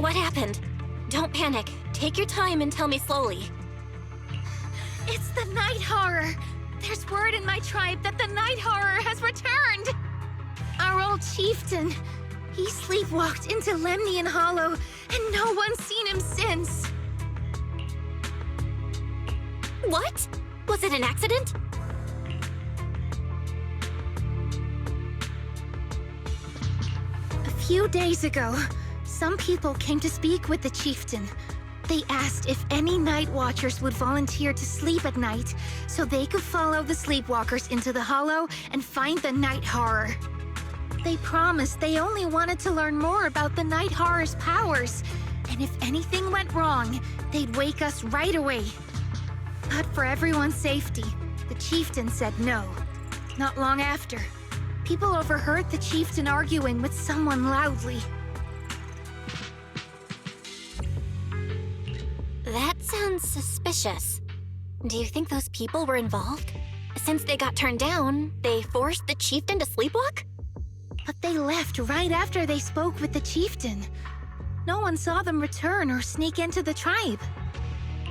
What happened? Don't panic. Take your time and tell me slowly. It's the Night Horror! There's word in my tribe that the Night Horror has returned! Our old chieftain, he sleepwalked into Lemnian Hollow, and no one's seen him since. What? Was it an accident? A few days ago, some people came to speak with the chieftain. They asked if any night watchers would volunteer to sleep at night so they could follow the sleepwalkers into the hollow and find the Night Horror. They promised they only wanted to learn more about the Night Horror's powers, and if anything went wrong, they'd wake us right away. But for everyone's safety, the chieftain said no. Not long after, people overheard the chieftain arguing with someone loudly. That sounds suspicious. Do you think those people were involved? Since they got turned down, they forced the chieftain to sleepwalk? But they left right after they spoke with the chieftain. No one saw them return or sneak into the tribe.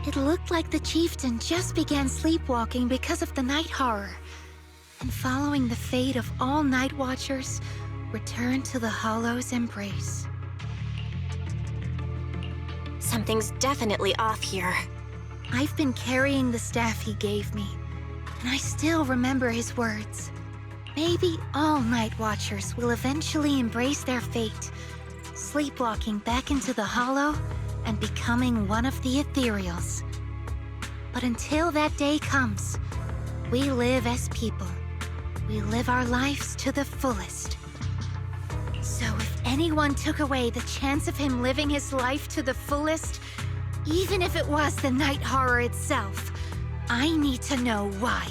It looked like the chieftain just began sleepwalking because of the Night Horror, and following the fate of all night watchers, returned to the Hollow's embrace. Something's definitely off here. I've been carrying the staff he gave me, and I still remember his words. Maybe all night watchers will eventually embrace their fate, sleepwalking back into the Hollow and becoming one of the ethereals. But until that day comes, we live as people. We live our lives to the fullest. So if anyone took away the chance of him living his life to the fullest, even if it was the Night Horror itself, I need to know why.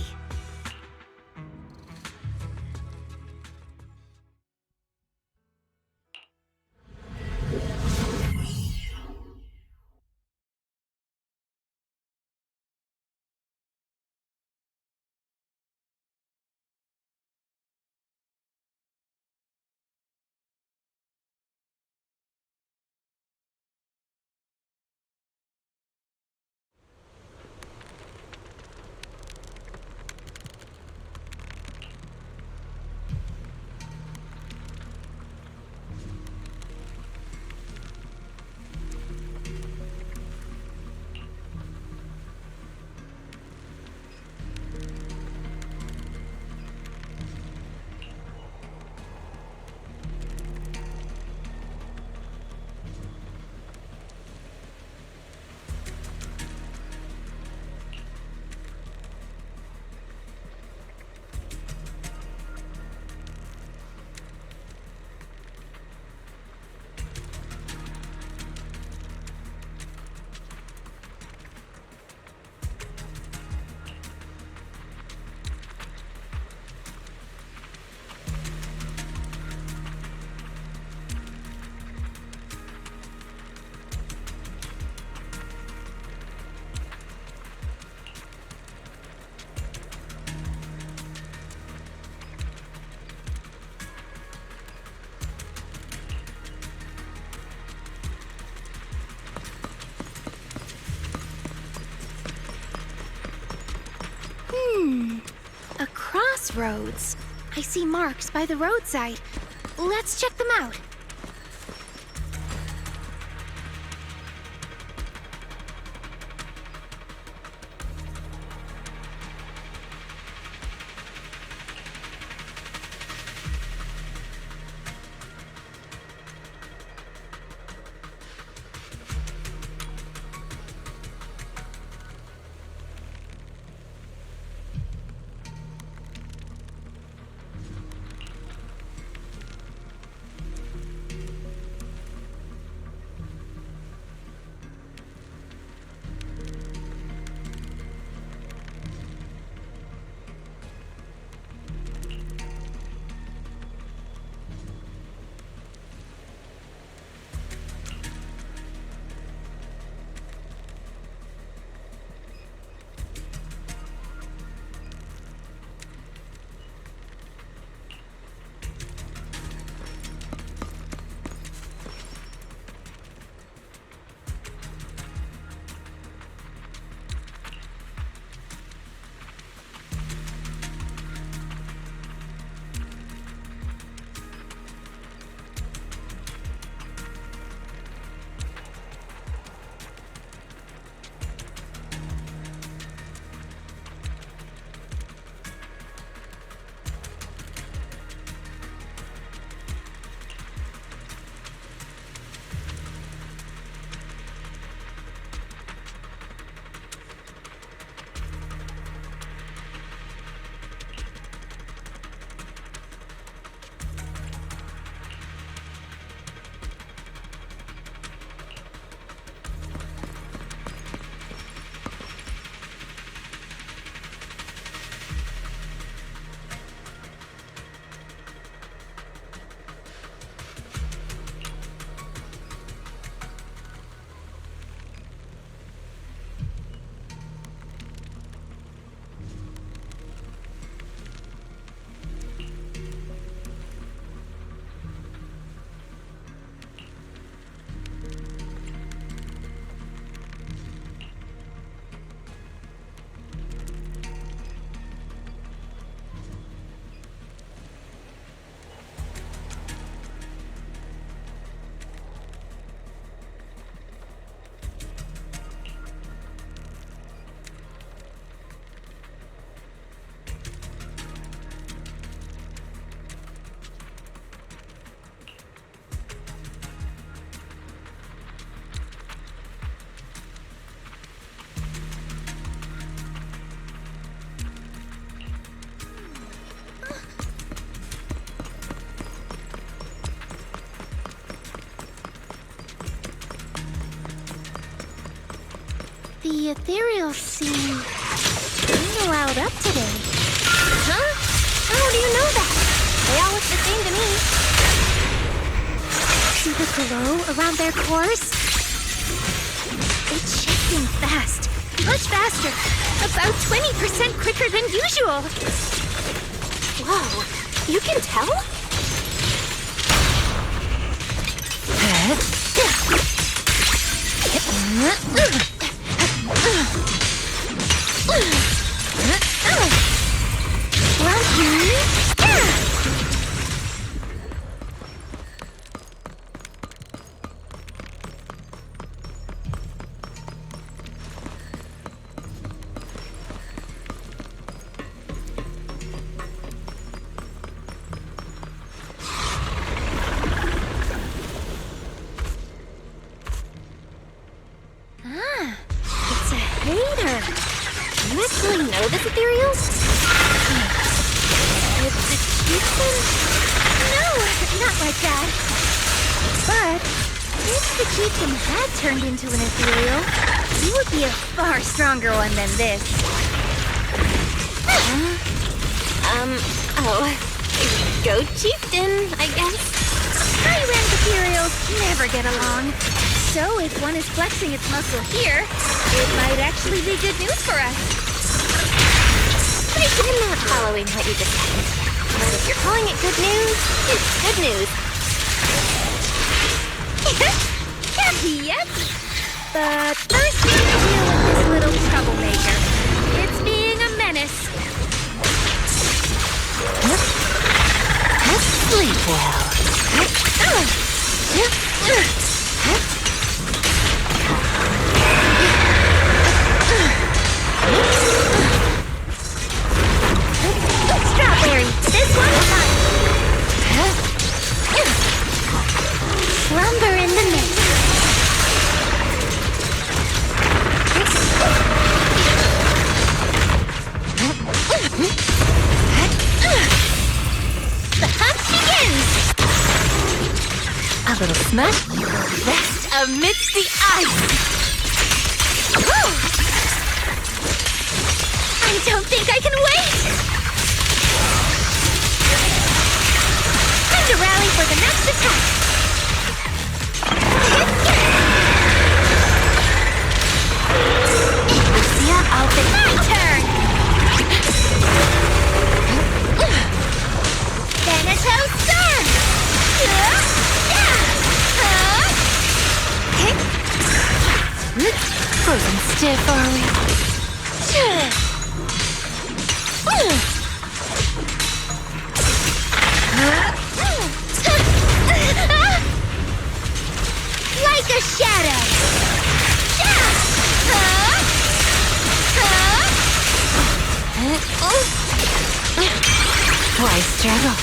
A crossroads. I see marks by the roadside. Let's check them out. The ethereals seem a little out up today. Huh? How do you know that? They all look the same to me. See the glow around their cores? It's shifting fast. Much faster. About 20% quicker than usual. Whoa, you can tell? It's a hater. Do you actually know this ethereal? It's a chieftain? No, not like that. But if the chieftain had turned into an ethereal, he would be a far stronger one than this. Go chieftain, I guess. High-rank ethereals never get along. So if one is flexing its muscle here, it might actually be good news for us. I'm not following what you just said. But if you're calling it good news, it's good news. Yep. But first we need to deal with this little troublemaker. It's being a menace. Sleep well. Strawberry, this one's mine. Slumber in the mist. The hunt begins. A little smash will rest amidst the ice. I don't think I can wait. Time to rally for the next attack. Lucia, I'll be My turn. Thanatos Sun. frozen stiff, are we? Like a shadow. Why struggle?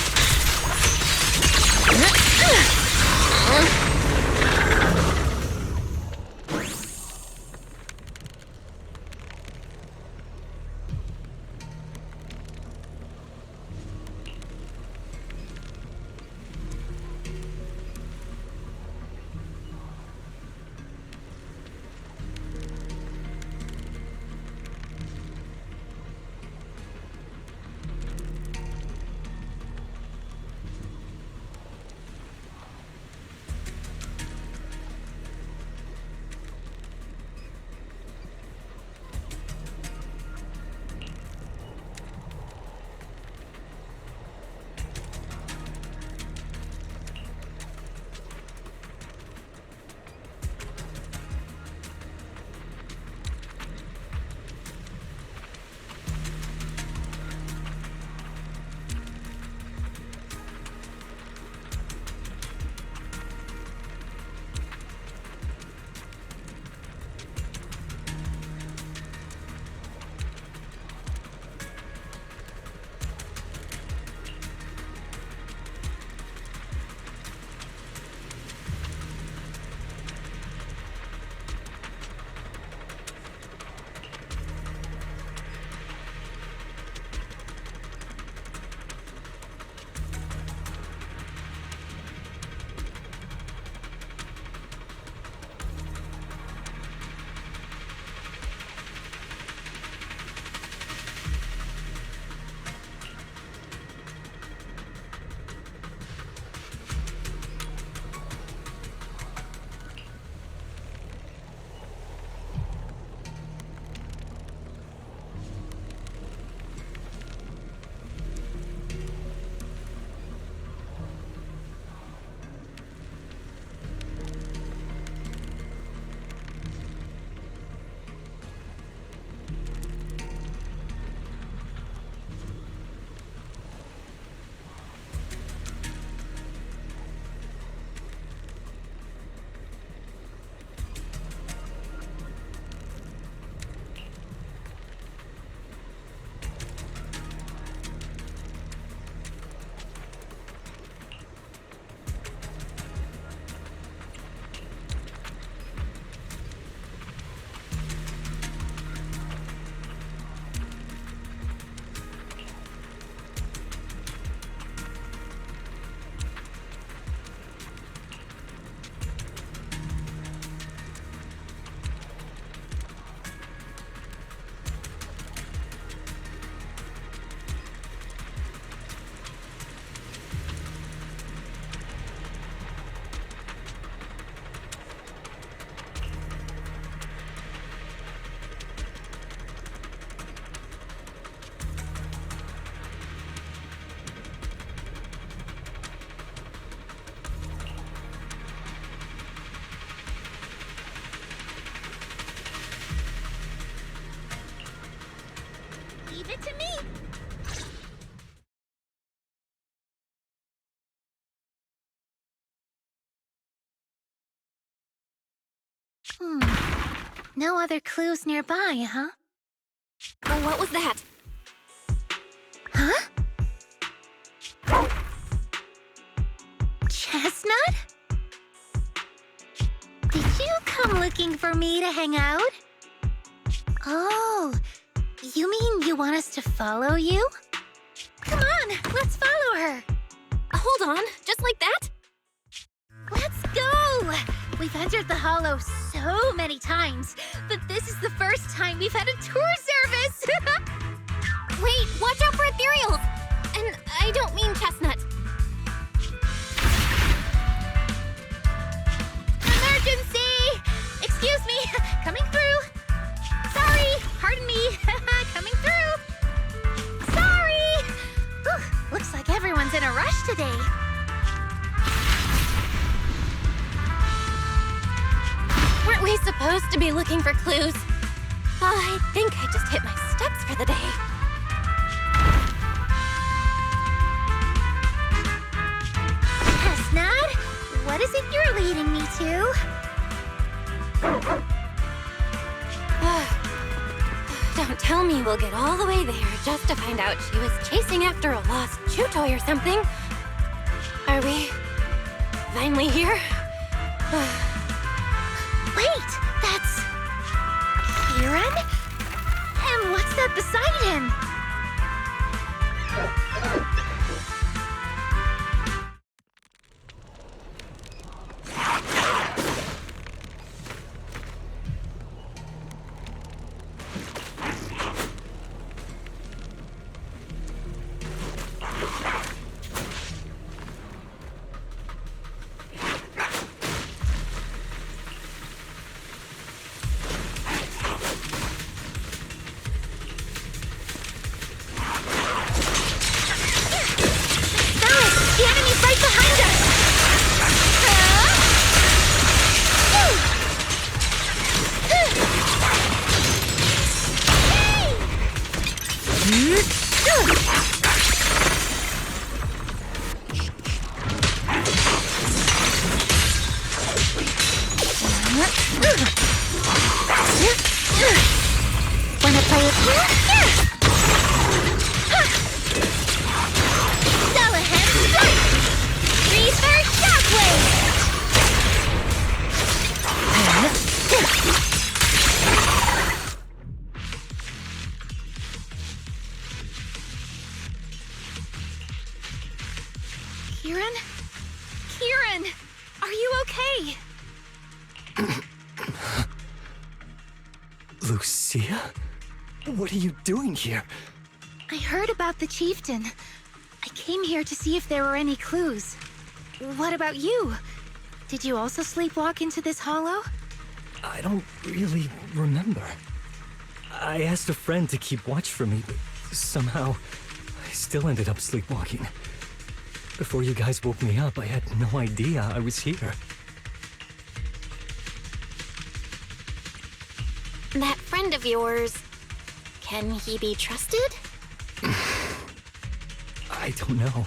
No other clues nearby, huh? Oh, what was that? Huh? Chestnut? Did you come looking for me to hang out? Oh, you mean you want us to follow you? Come on, let's follow her. Hold on, just like that? Let's go! We've entered the Hollow so many times, but this is the first time we've had a tour service! Wait, watch out for ethereals! And I don't mean Chestnut. Emergency! Excuse me, coming through. Sorry, pardon me, coming through. Sorry! Whew, looks like everyone's in a rush today. Weren't we supposed to be looking for clues? I think I just hit my steps for the day. Chestnut, what is it you're leading me to? Don't tell me we'll get all the way there just to find out she was chasing after a lost chew toy or something. Are we finally here? Wait, that's... Kieran? And what's that beside him? The enemy's right behind us! Wanna play with me? Salahem Strike! Reverse Shockwave! Kieran? Kieran! Are you okay? Lucia? What are you doing here? I heard about the chieftain. I came here to see if there were any clues. What about you? Did you also sleepwalk into this hollow? I don't really remember. I asked a friend to keep watch for me, but somehow I still ended up sleepwalking. Before you guys woke me up, I had no idea I was here. That friend of yours, can he be trusted? I don't know.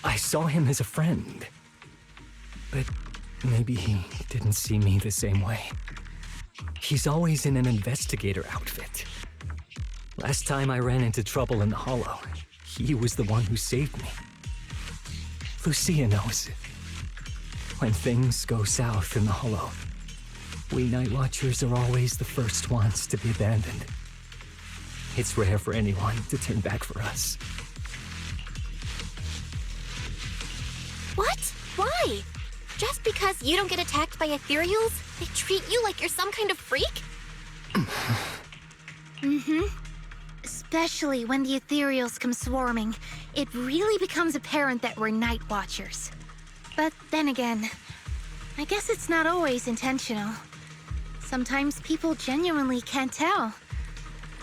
I saw him as a friend. But maybe he didn't see me the same way. He's always in an investigator outfit. Last time I ran into trouble in the Hollow, he was the one who saved me. Lucia knows. When things go south in the Hollow, we Night Watchers are always the first ones to be abandoned. It's rare for anyone to turn back for us. What? Why? Just because you don't get attacked by ethereals, they treat you like you're some kind of freak? Especially when the ethereals come swarming, it really becomes apparent that we're Night Watchers. But then again, I guess it's not always intentional. Sometimes people genuinely can't tell.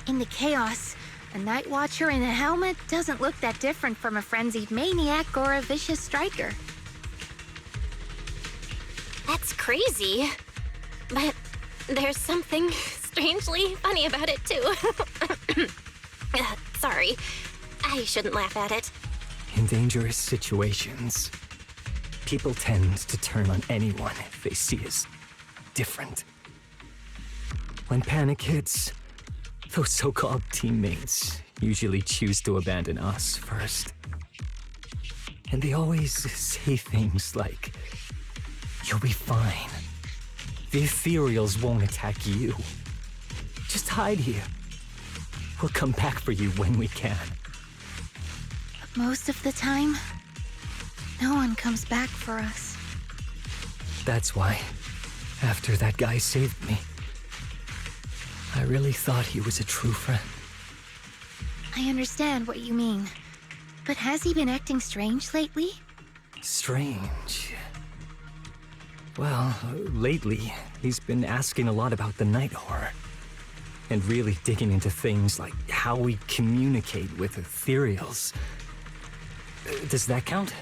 In the chaos, a Night Watcher in a helmet doesn't look that different from a frenzied maniac or a vicious striker. That's crazy. But there's something strangely funny about it, too. Sorry. I shouldn't laugh at it. In dangerous situations, people tend to turn on anyone if they see us. different. When panic hits, those so-called teammates usually choose to abandon us first. And they always say things like, "You'll be fine. The ethereals won't attack you. Just hide here. We'll come back for you when we can." Most of the time, no one comes back for us. That's why, after that guy saved me, I really thought he was a true friend. I understand what you mean. But has he been acting strange lately? Strange. Well, lately, he's been asking a lot about the night horror. And really digging into things like how we communicate with ethereals. Does that count?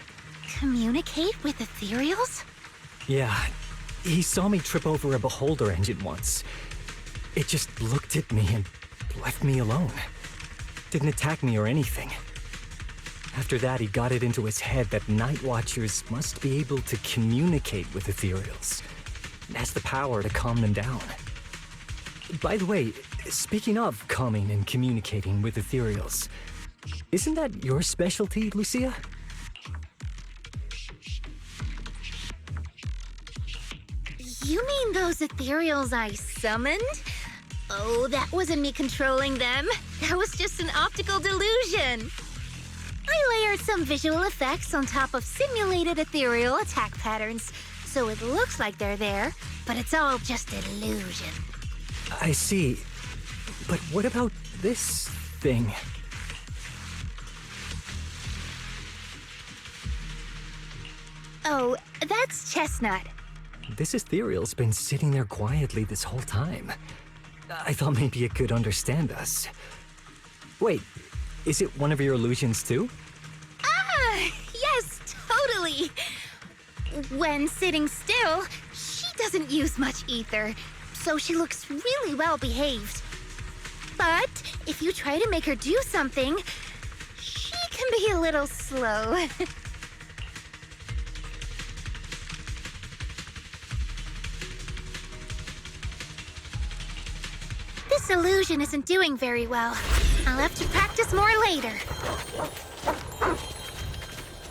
Communicate with ethereals? Yeah, he saw me trip over a beholder engine once. It just looked at me and left me alone. Didn't attack me or anything. After that, he got it into his head that Night Watchers must be able to communicate with ethereals. It has the power to calm them down. By the way, speaking of calming and communicating with ethereals, isn't that your specialty, Lucia? You mean those ethereals I summoned? Oh, that wasn't me controlling them. That was just an optical delusion. I layered some visual effects on top of simulated ethereal attack patterns, so it looks like they're there, but it's all just an illusion. I see. But what about this thing? Oh, that's Chestnut. This ethereal's been sitting there quietly this whole time. I thought maybe it could understand us. Wait, is it one of your illusions too? Ah, yes, totally. When sitting still, she doesn't use much ether, so she looks really well behaved. But if you try to make her do something, she can be a little slow. This illusion isn't doing very well. I'll have to practice more later.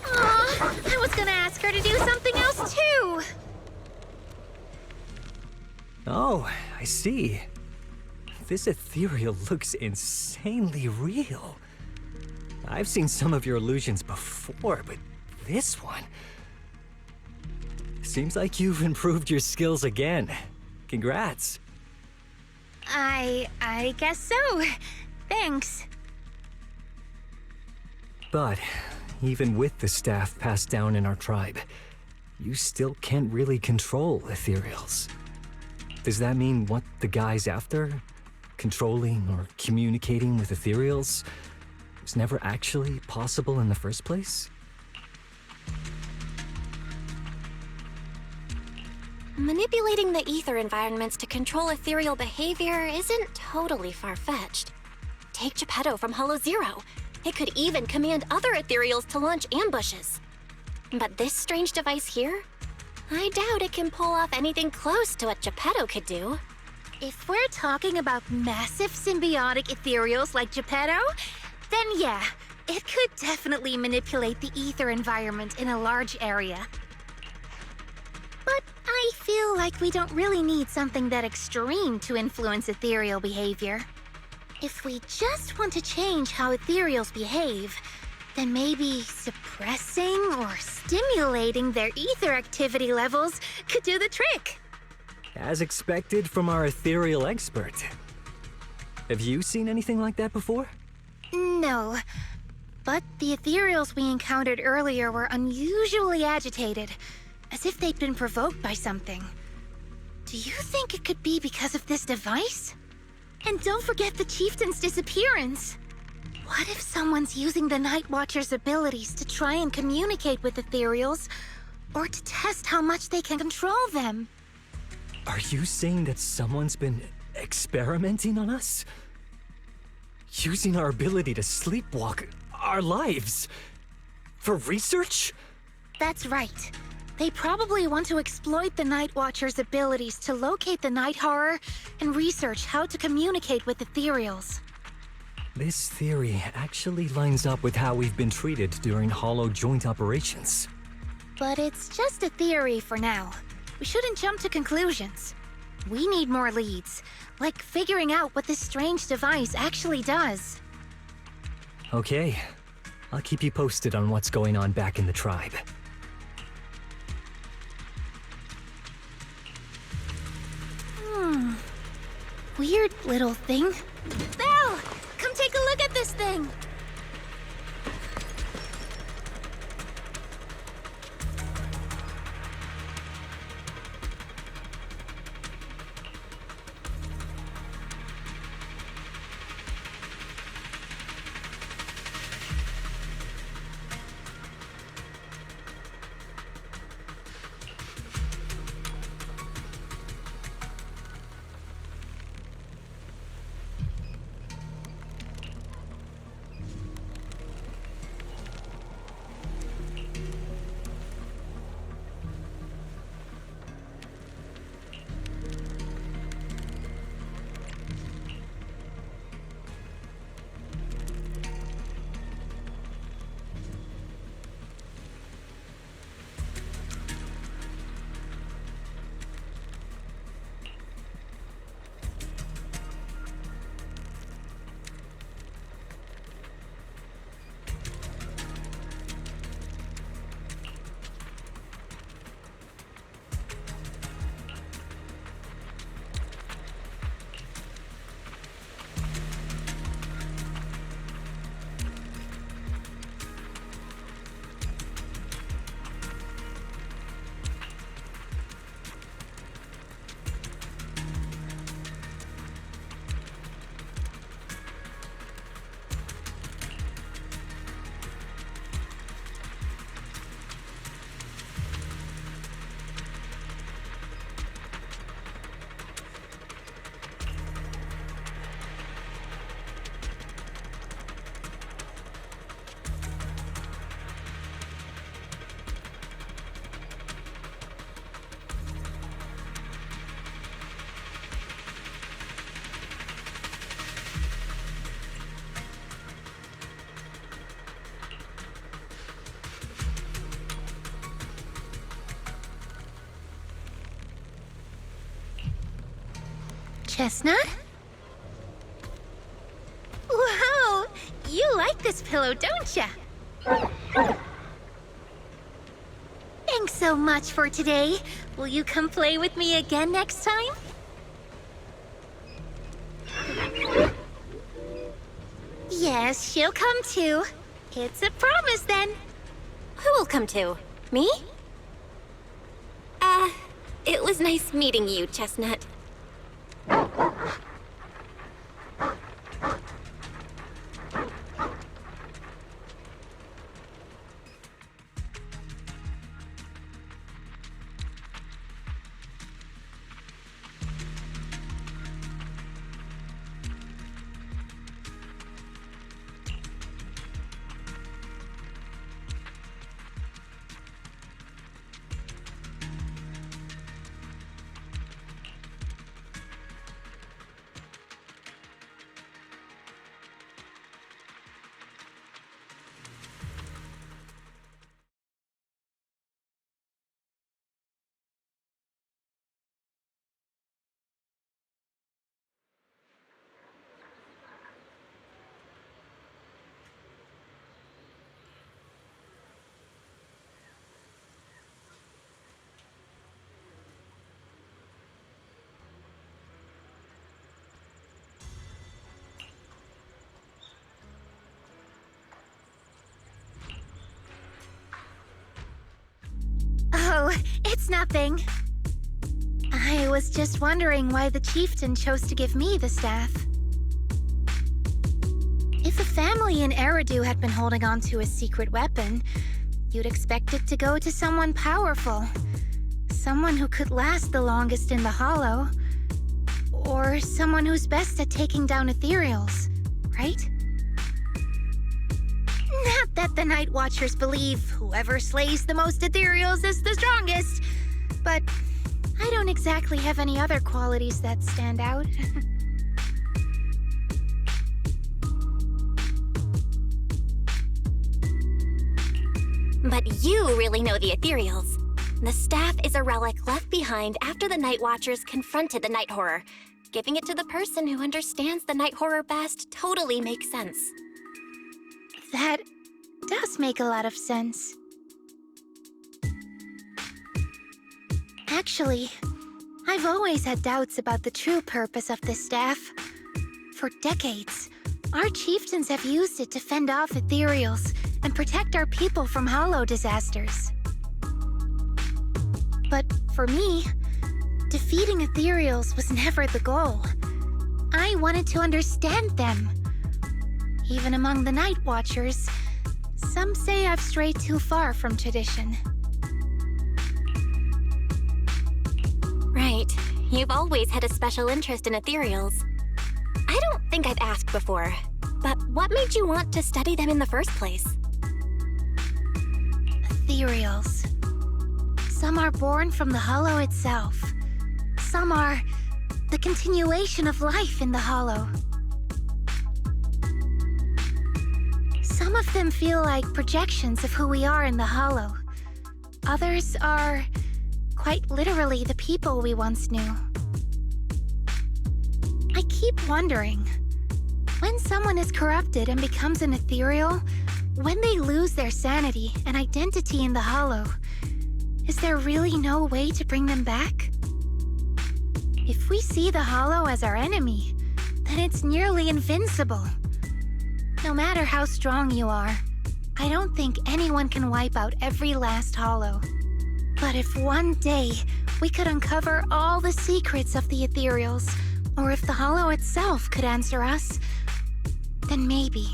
Aw, I was gonna ask her to do something else too. Oh, I see. This ethereal looks insanely real. I've seen some of your illusions before, but this one... Seems like you've improved your skills again. Congrats. I guess so. Thanks. But even with the staff passed down in our tribe, you still can't really control ethereals. Does that mean what the guy's after? Controlling or communicating with ethereals was never actually possible in the first place? Manipulating the ether environments to control ethereal behavior isn't totally far-fetched. Take Geppetto from Hollow Zero. It could even command other ethereals to launch ambushes. But this strange device here? I doubt it can pull off anything close to what Geppetto could do. If we're talking about massive symbiotic ethereals like Geppetto, then yeah, it could definitely manipulate the ether environment in a large area. But I feel like we don't really need something that extreme to influence ethereal behavior. If we just want to change how ethereals behave, then maybe suppressing or stimulating their ether activity levels could do the trick. As expected from our ethereal expert. Have you seen anything like that before? No, but the ethereals we encountered earlier were unusually agitated, as if they'd been provoked by something. Do you think it could be because of this device? And don't forget the chieftain's disappearance. What if someone's using the Night Watcher's abilities to try and communicate with ethereals, or to test how much they can control them? Are you saying that someone's been experimenting on us? Using our ability to sleepwalk our lives? For research? That's right. They probably want to exploit the Night Watcher's abilities to locate the night horror and research how to communicate with ethereals. This theory actually lines up with how we've been treated during Hollow joint operations. But it's just a theory for now. We shouldn't jump to conclusions. We need more leads, like figuring out what this strange device actually does. Okay, I'll keep you posted on what's going on back in the tribe. Weird little thing. Belle! Come take a look at this thing! Chestnut? Wow! You like this pillow, don't ya? Thanks so much for today. Will you come play with me again next time? Yes, she'll come too. It's a promise then. Who will come too? Me? It was nice meeting you, Chestnut. Oh, it's nothing. I was just wondering why the chieftain chose to give me the staff. If a family in Eridu had been holding on to a secret weapon, you'd expect it to go to someone powerful. Someone who could last the longest in the Hollow. Or someone who's best at taking down ethereals, right? Not that the Night Watchers believe whoever slays the most ethereals is the strongest, but I don't exactly have any other qualities that stand out. But you really know the ethereals. The staff is a relic left behind after the Night Watchers confronted the Night Horror. Giving it to the person who understands the Night Horror best totally makes sense. That does make a lot of sense. Actually, I've always had doubts about the true purpose of this staff. For decades, our chieftains have used it to fend off ethereals and protect our people from hollow disasters. But for me, defeating ethereals was never the goal. I wanted to understand them. Even among the Night Watchers, some say I've strayed too far from tradition. Right. You've always had a special interest in ethereals. I don't think I've asked before, but what made you want to study them in the first place? Ethereals. Some are born from the Hollow itself. Some are the continuation of life in the Hollow. Some of them feel like projections of who we are in the Hollow. Others are quite literally the people we once knew. I keep wondering, when someone is corrupted and becomes an ethereal, when they lose their sanity and identity in the Hollow, is there really no way to bring them back? If we see the Hollow as our enemy, then it's nearly invincible. No matter how strong you are, I don't think anyone can wipe out every last Hollow. But if one day we could uncover all the secrets of the ethereals, or if the Hollow itself could answer us, then maybe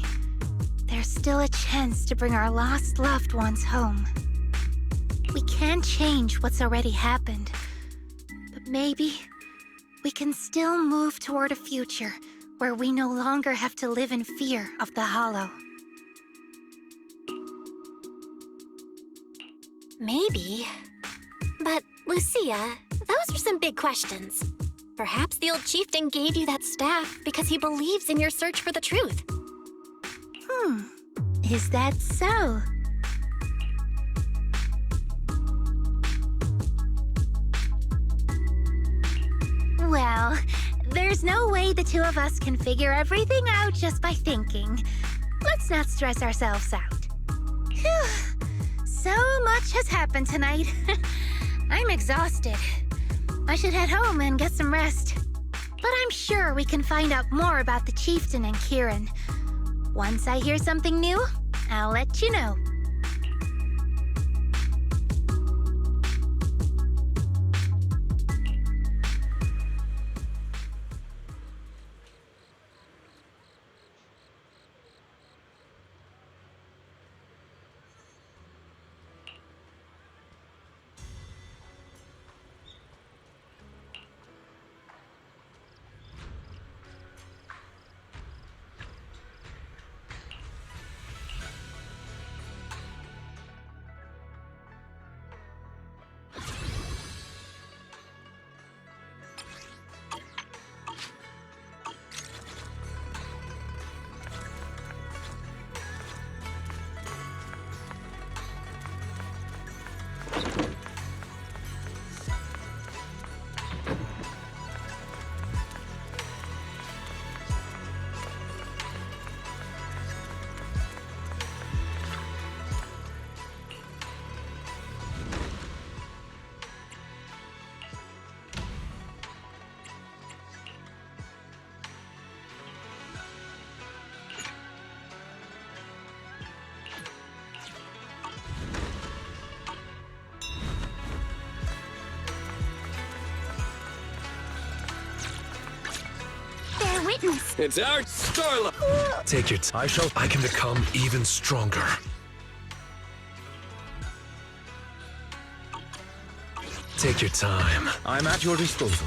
there's still a chance to bring our lost loved ones home. We can't change what's already happened, but maybe we can still move toward a future where we no longer have to live in fear of the Hollow. Maybe. But, Lucia, those are some big questions. Perhaps the old chieftain gave you that staff because he believes in your search for the truth. Is that so? Well, there's no way the two of us can figure everything out just by thinking. Let's not stress ourselves out. Phew. So much has happened tonight. I'm exhausted. I should head home and get some rest. But I'm sure we can find out more about the chieftain and Kieran. Once I hear something new, I'll let you know. Witness. It's our Starlight. Take your time. I can become even stronger. Take your time. I'm at your disposal.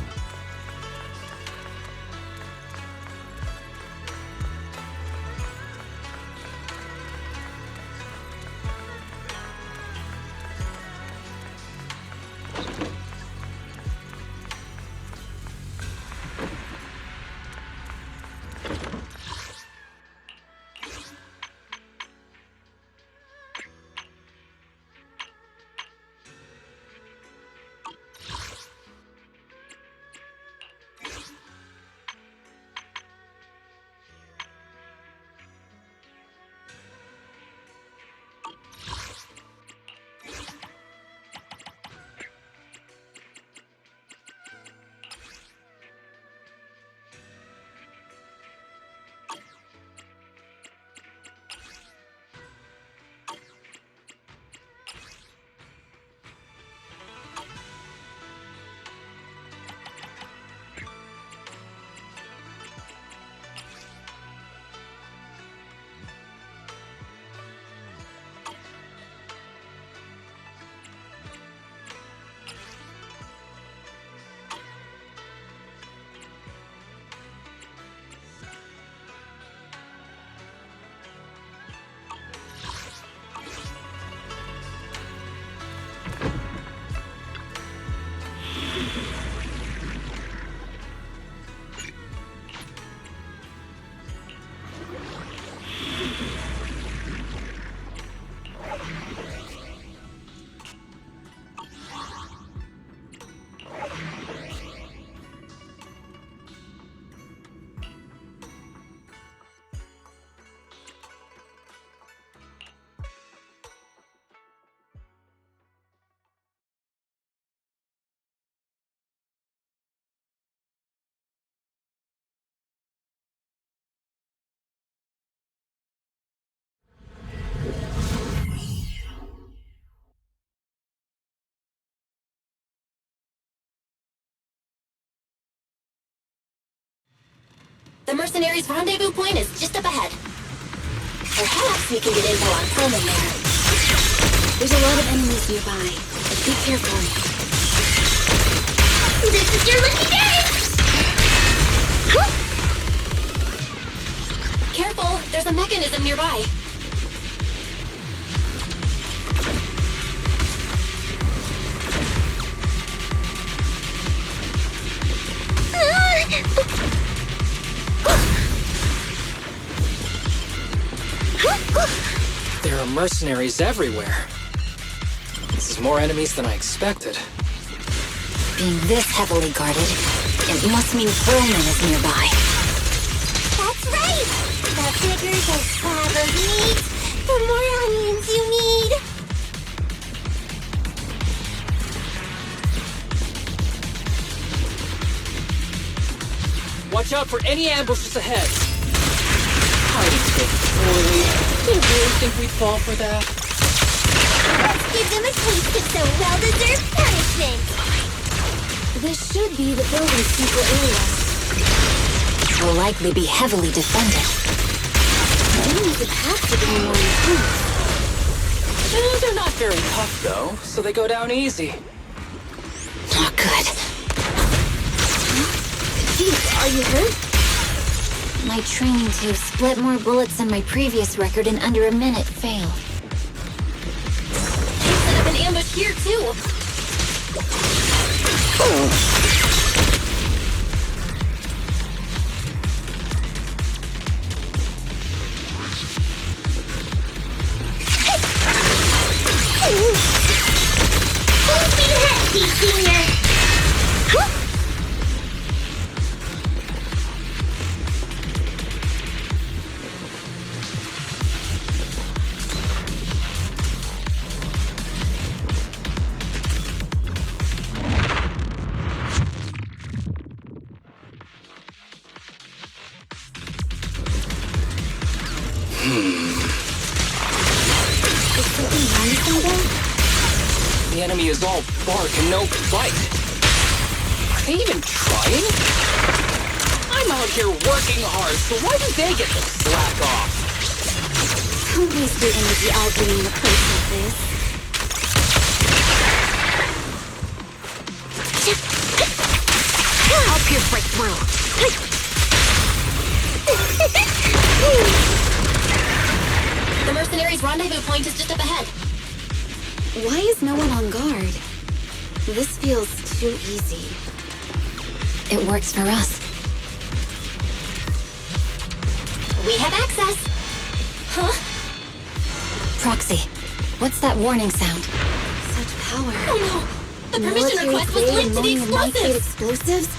The mercenaries' rendezvous point is just up ahead. Perhaps we can get intel on Pullman there. There's a lot of enemies nearby, but be careful. This is your lucky day! Careful, there's a mechanism nearby. There are mercenaries everywhere. This is more enemies than I expected. Being this heavily guarded, it must mean Pullman is nearby. That's right! The bigger the slab of meat, the more onions you need. Watch out for any ambushes ahead. I did poorly. Did you really think we'd fall for that? Let's give them a taste of some well-deserved punishment. This should be the building's secret area. Will likely be heavily defended. The enemies would have to be more intense. They're not very tough, though, so they go down easy. Not good. Jeez, are you hurt? My training to split more bullets than my previous record in under a minute failed. They set up an ambush here, too. Full speed ahead, Pete Jr. The enemy is all bark and no bite. Are they even trying? I'm out here working hard, so why do they get to slack off? Who is there gonna be arguing in a place like this? I'll pierce right through. The mercenaries' rendezvous point is just up ahead. Why is no one on guard? This feels too easy. It works for us. We have access. Huh? Proxy, what's that warning sound? Such power. Oh no! The permission request was linked to the explosives!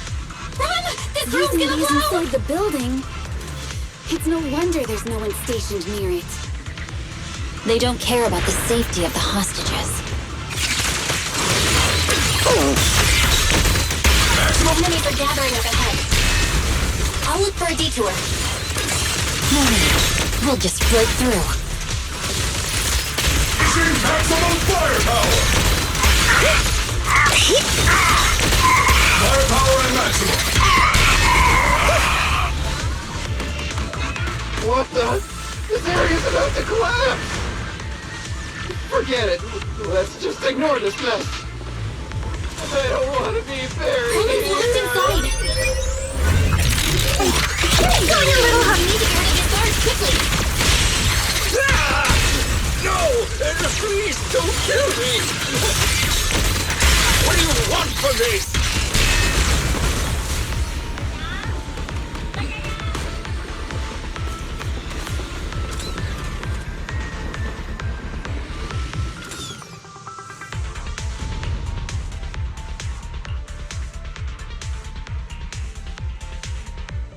Run! This room's gonna blow! Inside the building. It's no wonder there's no one stationed near it. They don't care about the safety of the hostages. Enemies are gathering up ahead. I'll look for a detour. No need. We'll just break through. Using maximum firepower! Firepower and maximum! What the? This area's about to collapse! Forget it. Let's just ignore this mess. I don't want to be buried. Pullman's locked inside. Going a little hot. We need to get rid of this guard quickly. Ah! No! Please don't kill me! What do you want from me?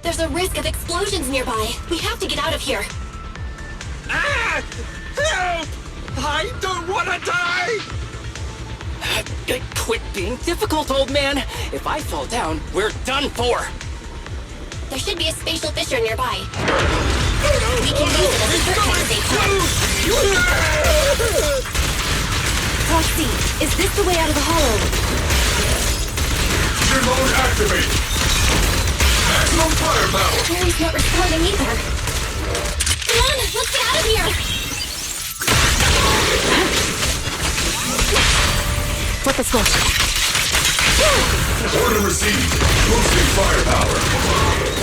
There's a risk of explosions nearby. We have to get out of here. Ah! Help! I don't want to die! Quit being difficult, old man. If I fall down, we're done for. There should be a spatial fissure nearby. We can use it as a circuit safe time. Proxy, is this the way out of the hollow? Remote activate! Maximum firepower! Barry's not responding either. Come on, let's get out of here! Flip the switch. Order received. Boosting firepower.